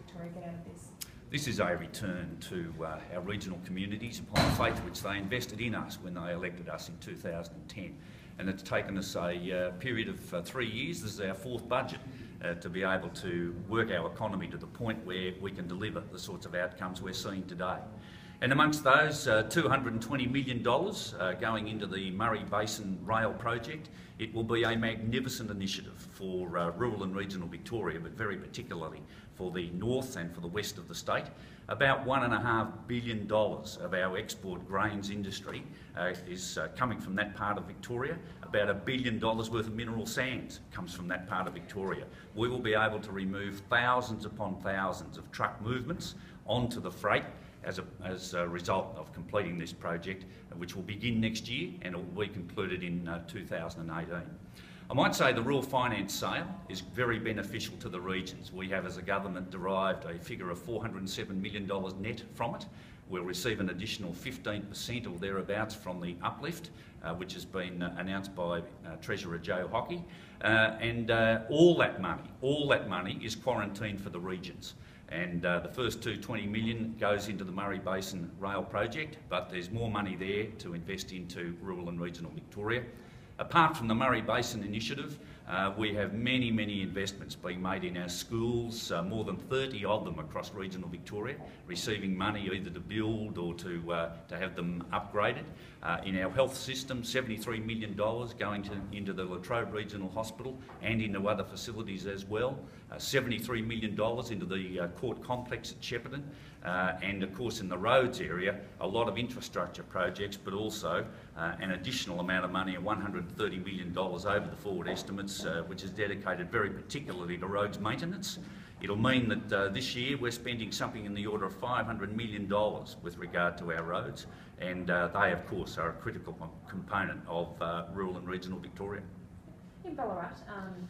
Victoria get out of this? This is a return to our regional communities upon the faith which they invested in us when they elected us in 2010. And it's taken us a period of 3 years, this is our fourth budget, to be able to work our economy to the point where we can deliver the sorts of outcomes we're seeing today. And amongst those, $220 million going into the Murray Basin rail project. It will be a magnificent initiative for rural and regional Victoria, but very particularly for the north and for the west of the state. About $1.5 billion of our export grains industry is coming from that part of Victoria. About $1 billion worth of mineral sands comes from that part of Victoria. We will be able to remove thousands upon thousands of truck movements onto the freight as a result of completing this project, which will begin next year and it will be concluded in 2018. I might say the rural finance sale is very beneficial to the regions. We have, as a government, derived a figure of $407 million net from it. We'll receive an additional 15% or thereabouts from the uplift, which has been announced by Treasurer Joe Hockey. All that money is quarantined for the regions. And the first $20 million goes into the Murray Basin rail project, but there's more money there to invest into rural and regional Victoria. Apart from the Murray Basin initiative, we have many investments being made in our schools, more than 30 of them across regional Victoria, receiving money either to build or to have them upgraded. In our health system, $73 million going into the Latrobe Regional Hospital and into other facilities as well. $73 million into the court complex at Shepparton. And of course in the roads area, a lot of infrastructure projects, but also an additional amount of money of $130 million over the forward estimates, which is dedicated very particularly to roads maintenance. It'll mean that this year we're spending something in the order of $500 million with regard to our roads, and they of course are a critical component of rural and regional Victoria. In Ballarat,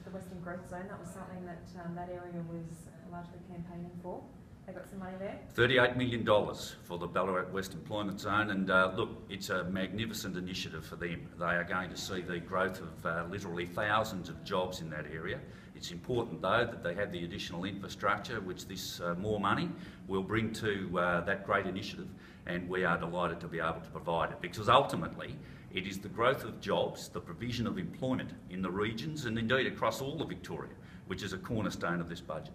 the Western Growth Zone, that was something that that area was largely campaigning for. They got some money there? $38 million for the Ballarat West Employment Zone, and look, it's a magnificent initiative for them. They are going to see the growth of literally thousands of jobs in that area. It's important though that they have the additional infrastructure which this more money will bring to that great initiative, and we are delighted to be able to provide it, because ultimately it is the growth of jobs, the provision of employment in the regions and indeed across all of Victoria, which is a cornerstone of this budget.